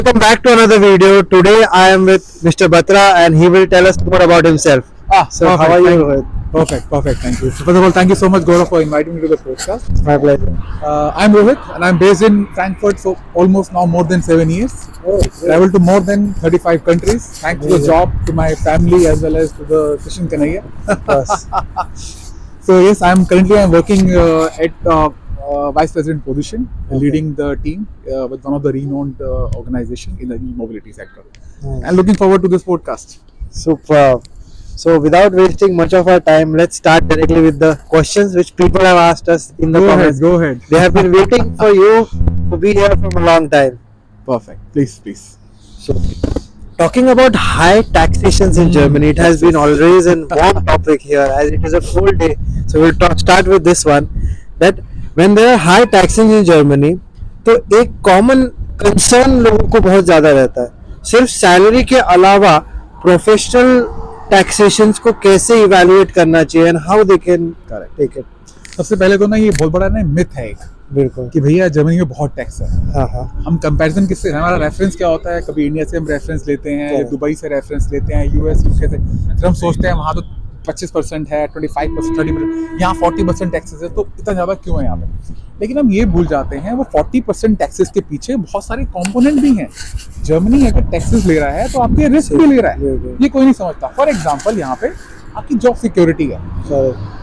Welcome back to another video. Today I am with Mr. Batra and he will tell us more about himself. So Perfect. how are you, Rohit? Perfect. Thank you. So first of all, thank you so much, Gaurav, for inviting me to the podcast. It's my pleasure. I'm Rohit, and I'm based in Frankfurt for almost now more than 7 years. Traveled to more than 35 countries. Thanks to the job, to my family, as well as to the Christian Kanaya. Of course. So yes, I'm working at vice president position, leading the team with one of the renowned organization in the e-mobility sector, and looking forward to this podcast. Superb. So without wasting much of our time, let's start directly with the questions which people have asked us in the comments. Go ahead. They have been waiting for you to be here from a long time. Perfect. Please. So, talking about high taxations in Germany, it has been always a warm topic here as it is a full day. So we'll start with this one, that when there are high taxes in Germany, तो एक common concern लोगों को बहुत ज़्यादा रहता है, सिर्फ salary के अलावा प्रोफेशनल टैक्सेशंस को कैसे इवैल्यूएट करना चाहिए and how they can take it. सबसे पहले तो ना ये बहुत बड़ा ना मिथ है एक, बिल्कुल कि भैया जर्मनी में बहुत टैक्स है. हाँ हम कंपैरिजन किससे, हमारा रेफरेंस क्या होता है, कभी इंडिया से हम रेफरेंस लेते हैं या दुबई से रेफरेंस लेते हैं, यूएस यूके से, फिर हम सोचते हैं वहाँ तो 25% है, 25%, 30%, यहाँ 40% टैक्सेस है, तो इतना ज़्यादा क्यों है यहाँ पे. लेकिन हम ये भूल जाते हैं वो 40% टैक्सेस के पीछे बहुत सारे कंपोनेंट भी हैं. जर्मनी अगर टैक्सेस ले रहा है तो आपके रिस्क भी ले रहा है, ये कोई नहीं समझता. फॉर एग्जाम्पल यहाँ पे आपकी जॉब सिक्योरिटी है.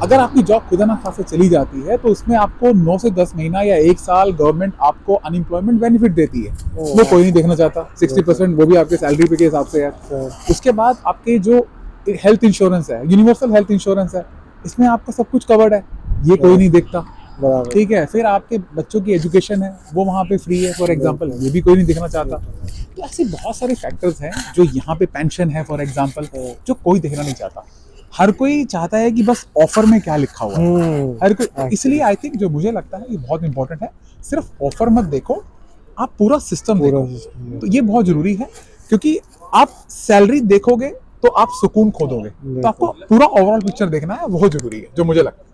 अगर आपकी जॉब खुदा ना खासा चली जाती है तो उसमें आपको 9 से 10 महीना या 1 साल गवर्नमेंट आपको अनएम्प्लॉयमेंट बेनिफिट देती है. वो कोई नहीं देखना चाहता. 60% वो भी आपके सैलरी पे के हिसाब से है. उसके बाद आपके जो हेल्थ इंश्योरेंस है, यूनिवर्सल हेल्थ इंश्योरेंस है, इसमें आपका सब कुछ कवर्ड है, ये कोई नहीं देखता. ठीक है. फिर आपके बच्चों की एजुकेशन है वो वहाँ पे फ्री है फॉर एग्जांपल, ये भी कोई नहीं देखना चाहता. तो ऐसे बहुत सारे फैक्टर्स हैं जो यहाँ पे पेंशन है फॉर एग्जांपल, जो कोई देखना नहीं चाहता. हर कोई चाहता है कि बस ऑफर में क्या लिखा हुआ है, हर कोई. इसलिए आई थिंक जो मुझे लगता है ये बहुत इंपॉर्टेंट है, सिर्फ ऑफर मत देखो, आप पूरा सिस्टम देखो. तो ये बहुत जरूरी है, क्योंकि आप सैलरी देखोगे तो आप सुकून खो दोगे. तो आपको पूरा ओवरऑल पिक्चर देखना है, बहुत जरूरी है, जो मुझे लगता है.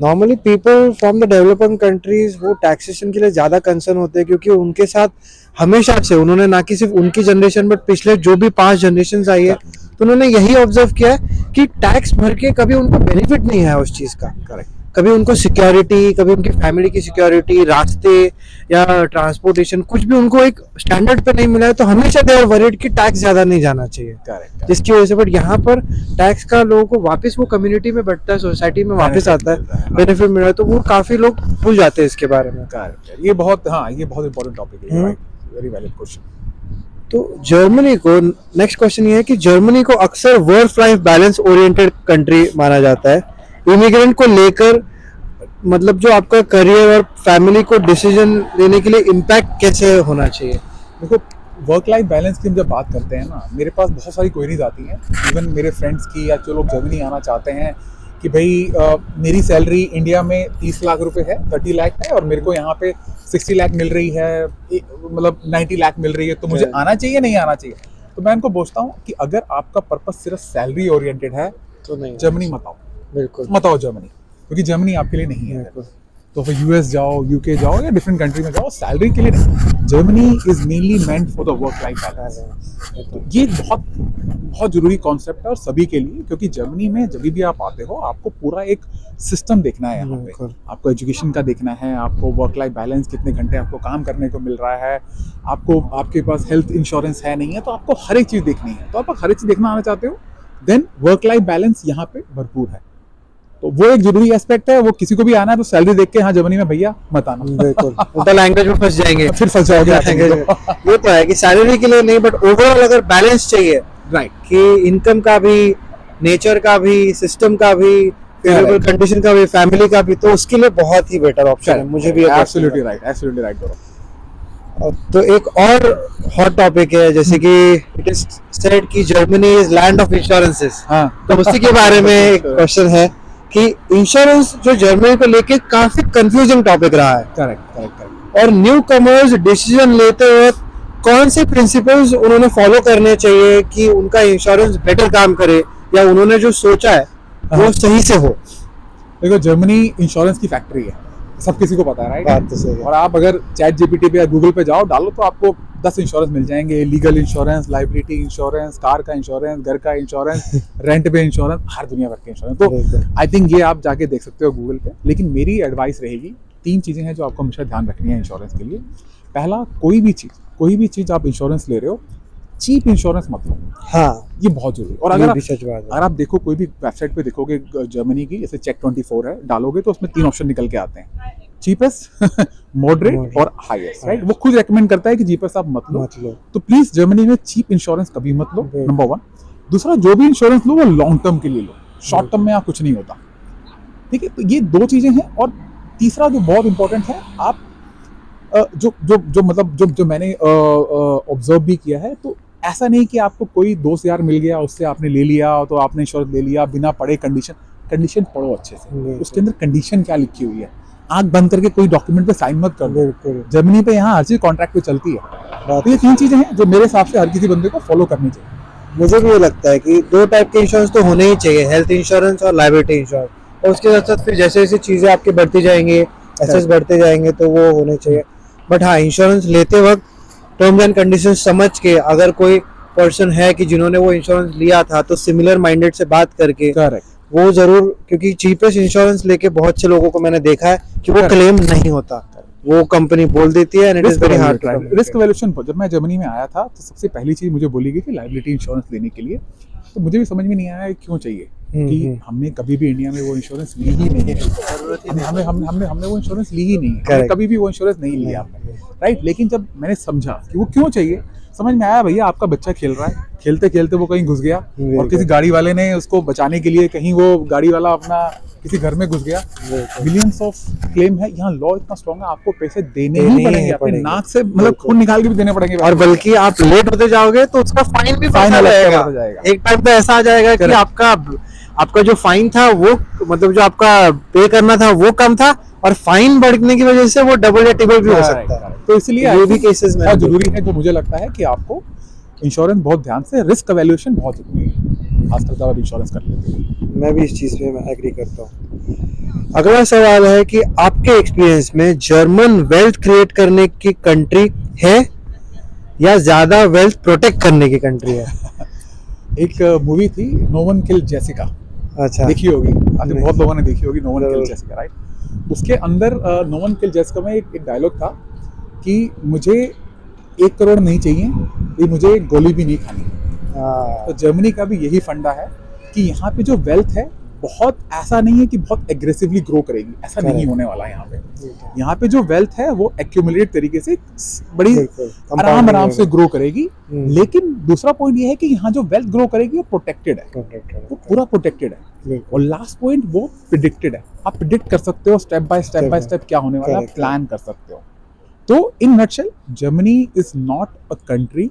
Normally people from the developing countries वो टैक्सेशन के लिए ज़्यादा कंसर्न होते हैं, क्योंकि उनके साथ हमेशा से उन्होंने ना कि सिर्फ उनकी जनरेशन बट पिछले जो भी 5 जनरेशन आई है, तो उन्होंने यही ऑब्जर्व किया है कि टैक्स भर के कभी उनको बेनिफिट नहीं है उस चीज़ का. करेक्ट. कभी उनको सिक्योरिटी, कभी उनकी फैमिली की सिक्योरिटी, रास्ते या ट्रांसपोर्टेशन कुछ भी उनको एक स्टैंडर्ड पे नहीं मिला है, तो हमेशा दे आर वरीड कि टैक्स ज़्यादा नहीं जाना चाहिए. करेक्ट. जिसकी वजह से बट यहाँ पर टैक्स का लोगों को वापस वो कम्युनिटी में बढ़ता है, सोसाइटी में वापस आता है, बेनिफिट मिल रहा है, तो वो काफ़ी लोग भूल जाते हैं इसके बारे में. ये बहुत इंपॉर्टेंट टॉपिक है. Very valid question. तो जर्मनी को, नेक्स्ट क्वेश्चन ये है कि जर्मनी को अक्सर work life balance oriented country माना जाता है. इमिग्रेंट को लेकर मतलब जो आपका करियर और फैमिली को डिसीजन लेने के लिए इम्पैक्ट कैसे होना चाहिए. देखो, वर्क लाइफ बैलेंस की हम जब बात करते हैं ना, मेरे पास बहुत सारी क्वेरीज आती हैं, इवन मेरे फ्रेंड्स की, या जो लोग जर्मनी आना चाहते हैं कि भाई मेरी सैलरी इंडिया में 30 लाख रुपए है, 30 लाख है, और मेरे को यहाँ पे 60 लाख मिल रही है, मतलब 90 लाख मिल रही है, तो मुझे आना चाहिए नहीं आना चाहिए. तो मैं उनको पूछता हूँ कि अगर आपका पर्पस सिर्फ सैलरी ओरिएंटेड है तो नहीं, जर्मनी मत आओ. बिल्कुल मत आओ जर्मनी, क्योंकि जर्मनी आपके लिए नहीं है. तो फिर यूएस जाओ, यूके जाओ, या डिफरेंट कंट्री में जाओ, सैलरी के लिए नहीं. Germany is mainly meant for the work life balance. तो ये बहुत जरूरी कॉन्सेप्ट है और सभी के लिए, क्योंकि जर्मनी में जब भी आप आते हो आपको पूरा एक सिस्टम देखना है. यहाँ पे आपको एजुकेशन का देखना है, आपको वर्क लाइफ बैलेंस, कितने घंटे आपको काम करने को मिल रहा है, आपको, आपके पास हेल्थ इंश्योरेंस है नहीं है, तो आपको हर एक चीज़ देखनी है. तो आप हर एक चीज़ देखना आना चाहते हो, देन वर्क लाइफ बैलेंस यहाँ पे भरपूर है. तो वो एक जरूरी एस्पेक्ट है. वो किसी को भी आना है तो सैलरी देख के, हाँ जर्मनी में भैया मत आना. बिल्कुल. उल्टा लैंग्वेज में फंस जाएंगे, फिर फंस जाओगे. ये तो है कि सैलरी के लिए नहीं, बट ओवरऑल अगर बैलेंस चाहिए, राइट, कि इनकम का भी, नेचर का भी, सिस्टम का भी, फेवरेबल कंडीशन का भी, फैमिली का भी, तो उसके लिए बहुत ही बेटर ऑप्शन है. मुझे भी एब्सोल्युटली राइट करो. तो एक और हॉट टॉपिक है, जैसे कि इट इज सेड कि Germany is land of insurances. तो उसी के बारे में एक क्वेश्चन है कि इंश्योरेंस जो जर्मनी को लेके काफी कंफ्यूजिंग टॉपिक रहा है. करेक्ट. और न्यू कमर्स डिसीजन लेते वक्त कौन से प्रिंसिपल्स उन्होंने फॉलो करने चाहिए कि उनका इंश्योरेंस बेटर काम करे, या उन्होंने जो सोचा है वो सही से हो. देखो, जर्मनी इंश्योरेंस की फैक्ट्री है. सब किसी को पता है, राइट? बात तो सही है। और आप अगर चैट जीपीटी पे या गूगल पे जाओ, डालो तो आपको 10 इंश्योरेंस मिल जाएंगे। Legal insurance, liability insurance, car का इंश्योरेंस, घर का इंश्योरेंस, रेंट पे इंश्योरेंस, हर दुनिया भर के इंश्योरेंस। तो आई थिंक ये आप जाके देख सकते हो गूगल पे। लेकिन मेरी एडवाइस रहेगी, 3 चीज़ें हैं जो आपको हमेशा ध्यान रखनी है इंश्योरेंस के लिए। पहला, कोई भी चीज़ आप इंश्योरेंस ले रहे हो, चीप इंश्योरेंस मत लो। हाँ, ये बहुत जरूरी है। और अगर सच बात है। अगर आप देखो कोई भी वेबसाइट पे देखोगे जर्मनी की, जैसे चेक 24 है, डालोगे तो उसमें 3 ऑप्शन निकल के आते हैं, चीपेस्ट, मॉडरेट और हाईएस्ट, राइट? वो खुद रेकमेंड करता है कि चीपेस्ट आप मत लो। तो प्लीज जर्मनी में चीप इंश्योरेंस कभी मत लो, नंबर 1। दूसरा, जो भी इंश्योरेंस लो वो लॉन्ग टर्म के लिए लो, शॉर्ट टर्म में आप कुछ नहीं होता, ठीक है? तो ये 2 चीजें हैं। और तीसरा जो बहुत इंपॉर्टेंट है, आप जो मैंने ऑब्जर्व भी किया है, तो ऐसा नहीं कि आपको कोई दोस्त यार मिल गया, उससे आपने ले लिया तो आपने इंश्योरेंस ले लिया बिना पढ़े। कंडीशन पढ़ो अच्छे से, उसके अंदर कंडीशन क्या लिखी हुई है। आंख बंद करके कोई डॉक्यूमेंट पे साइन मत कर दो। जर्मनी पे यहाँ हर चीज कॉन्ट्रैक्ट पे चलती है। तो ये 3 चीजें हैं जो मेरे हिसाब से हर किसी बंदे को फॉलो करनी चाहिए। मुझे भी ये लगता है कि 2 टाइप के इंश्योरेंस तो होने ही चाहिए, हेल्थ इंश्योरेंस और लायबिलिटी इंश्योरेंस। और उसके साथ साथ फिर जैसे जैसे चीज़ें आपकी बढ़ती जाएंगी, एसेस बढ़ते जाएंगे, तो वो होने चाहिए। बट हाँ, इंश्योरेंस लेते वक्त टर्म्स एंड कंडीशन समझ के, अगर कोई पर्सन है कि जिन्होंने वो इंश्योरेंस लिया था, तो सिमिलर माइंडेड से बात करके करेक्ट, वो जरूर, क्योंकि चीपेस्ट इंश्योरेंस लेके बहुत से लोगों को मैंने देखा है कि वो क्लेम नहीं होता, वो कंपनी बोल देती है, and it is very hard. Risk valuation, जब मैं जर्मनी में आया था तो सबसे पहली चीज मुझे बोली गई कि लायबिलिटी इंश्योरेंस लेने के लिए, तो मुझे भी समझ में नहीं आया क्यों चाहिए, कि हमने कभी भी इंडिया में वो इंश्योरेंस ली ही नहीं है। हमने वो इंश्योरेंस ली ही नहीं है, हमने कभी भी वो इंश्योरेंस नहीं लिया आपने, राइट? लेकिन जब मैंने समझा कि वो क्यों चाहिए, समझ में आया, भैया आपका बच्चा खेल रहा है, खेलते खेलते वो कहीं घुस गया और किसी गाड़ी वाले ने उसको बचाने के लिए, कहीं वो गाड़ी वाला अपना किसी घर में घुस गया, मिलियंस ऑफ क्लेम है। यहाँ लॉ इतना स्ट्रॉन्ग है, आपको पैसे देने ही पड़ेंगे, अपने नाक से मतलब खून निकाल के भी देने पड़ेंगे। और बल्कि आप लेट होते जाओगे तो उसका फाइन भी फाइन बढ़ता अलग जाएगा। एक टाइम पे ऐसा आ जाएगा कि आपका जो फाइन था वो, मतलब जो आपका पे करना था वो कम था, और फाइन बढ़ने की वजह से वो डबल या ट्रिपल भी हो सकता है। तो इसलिए ये भी केसेस में बहुत जरूरी है। जो मुझे लगता है कि आपको इंश्योरेंस बहुत ध्यान से, रिस्क एवेल्यूएशन बहुत जरूरी है, खासकर जब आप इंश्योरेंस कर लेते हैं। मैं भी इस चीज पे मैं एग्री करता हूँ। अगला सवाल है कि आपके एक्सपीरियंस में जर्मन वेल्थ क्रिएट करने की कंट्री है या ज्यादा वेल्थ प्रोटेक्ट करने की कंट्री है? एक मूवी थी, नो वन किल जेसिका, अच्छा, देखी होगी, बहुत लोगों ने देखी होगी, नो वन किल जेसिका, राइट? उसके अंदर नो वन किल जेसिका में एक डायलॉग था कि मुझे 1 करोड़ नहीं चाहिए, ये मुझे गोली भी नहीं खानी। तो जर्मनी का भी यही फंडा है कि यहाँ पे जो वेल्थ है, बहुत ऐसा नहीं है कि बहुत एग्रेसिवली ग्रो करेगी, ऐसा नहीं होने वाला। यहाँ पे जो वेल्थ है वो एक्यूमुलेट तरीके से बड़ी आराम से ग्रो करेगी। लेकिन दूसरा पॉइंट ये है कि यहाँ जो वेल्थ ग्रो करेगी वो प्रोटेक्टेड है, वो पूरा प्रोटेक्टेड है। और लास्ट पॉइंट, वो प्रिडिक्टेड है, आप प्रिडिक्ट कर सकते हो स्टेप बाय स्टेप क्या होने वाला है, प्लान कर सकते हो। तो in nutshell, Germany is not a country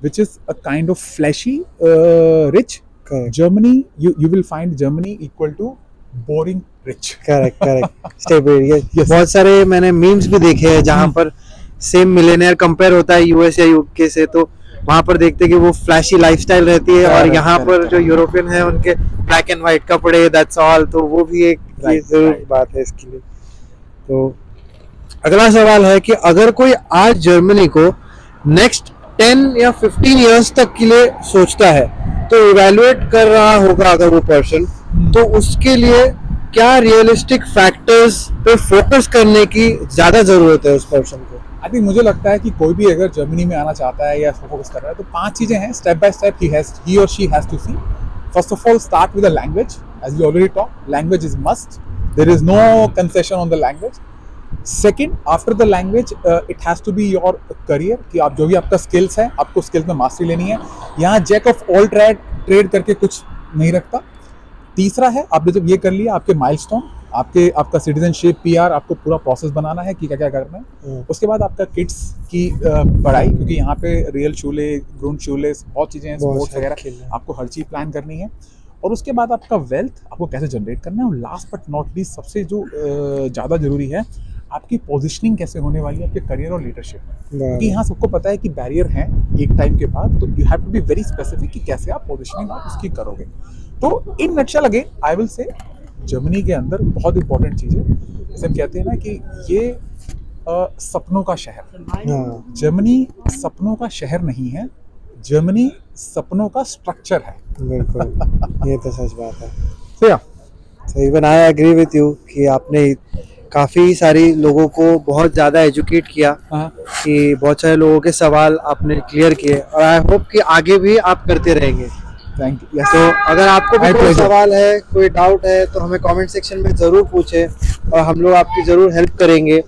which is a kind of flashy rich. Germany, you will find Germany equal to boring rich. Correct stable. yes. बहुत सारे मैंने मीम्स भी देखे हैं जहाँ पर सेम मिलेनियर कंपेयर होता है यूएस या यूके से, तो वहाँ पर देखते हैं कि वो फ्लैशी लाइफस्टाइल रहती है, और यहाँ पर जो यूरोपियन है उनके ब्लैक एंड व्हाइट कपड़े, दैट्स ऑल। तो वो भी एक जरूर बात है इसके लिए। तो अगला सवाल है कि अगर कोई आज जर्मनी को नेक्स्ट 10 या 15 इयर्स तक के लिए सोचता है, तो इवैल्यूएट कर रहा होगा अगर वो पर्सन, तो उसके लिए क्या रियलिस्टिक फैक्टर्स पे फोकस करने की ज्यादा जरूरत है उस पर्सन को? आई थिंक मुझे लगता है कि कोई भी अगर जर्मनी में आना चाहता है या फोकस कर रहा है, तो 5 चीजें हैं, step by step he or she has to see. First of all, start with the language, as we already talked. Language is must. There is no concession on the language. Second, after the language, it has to be your career, कि आप जो भी आपका skills है, आपको skills में mastery लेनी है। यहाँ जैक ऑफ ऑल ट्रेड करके कुछ नहीं रखता। तीसरा है, आपने जब ये कर लिया, आपके माइलस्टोन, आपका सिटीजनशिप, पीआर, आपको पूरा प्रोसेस बनाना है कि क्या क्या करना है। उसके बाद आपका किड्स की पढ़ाई, क्योंकि यहाँ पे रियल शूले, ग्रून शूले, बहुत चीज़ें हैं, स्पोर्ट्स वगैरह, आपको हर चीज़ प्लान करनी है। और उसके बाद आपका वेल्थ आपको कैसे जनरेट करना है। और लास्ट बट नॉट लीस्ट, सबसे जो ज़्यादा जरूरी है, आपकी पोजीशनिंग कैसे होने वाली है आपके करियर और लीडरशिप में। क्योंकि यहाँ सबको पता है कि बैरियर है एक टाइम के बाद, तो you have to be very specific कि कैसे आप पोजीशनिंग आप उसकी करोगे। तो in nutshell again I will say, Germany के अंदर बहुत इंपॉर्टेंट चीज़ है, जैसे हम कहते हैं ना कि ये सपनों का शहर, हाँ, जर्मनी सपनों का शहर नहीं है, जर्मनी सपनों का स्ट्रक्चर है। बिल्कुल, ये तो सच बात है। तो या So even I agree with you कि आपने काफ़ी सारी लोगों को बहुत ज़्यादा एजुकेट किया, हाँ कि बहुत सारे लोगों के सवाल आपने क्लियर किए, और आई होप कि आगे भी आप करते रहेंगे। Thank you. तो अगर आपको भी My कोई pleasure. सवाल है, कोई डाउट है, तो हमें कमेंट सेक्शन में ज़रूर पूछें और हम लोग आपकी ज़रूर हेल्प करेंगे।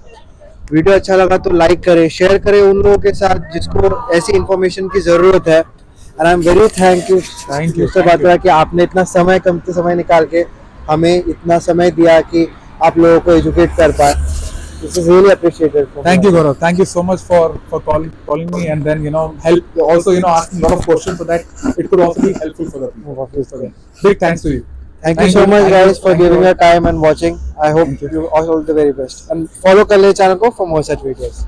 वीडियो अच्छा लगा तो लाइक करें, शेयर करें उन लोगों के साथ जिसको ऐसी इन्फॉर्मेशन की ज़रूरत है। And I am very thank you mister Batra कि आपने इतना समय, कमते समय निकाल के हमें इतना समय दिया कि आप लोगों को एजुकेट कर पाए। This is really appreciated. Thank you, Gaurav. Thank you so much for calling me, and then help also asking a lot of questions, so that it could also be helpful for the people. So, big thanks to you. Thank you so much Thank guys you. for Thank giving you. your time and watching. I hope Thank you. you all the very best, and follow कर ले channel को for more such videos.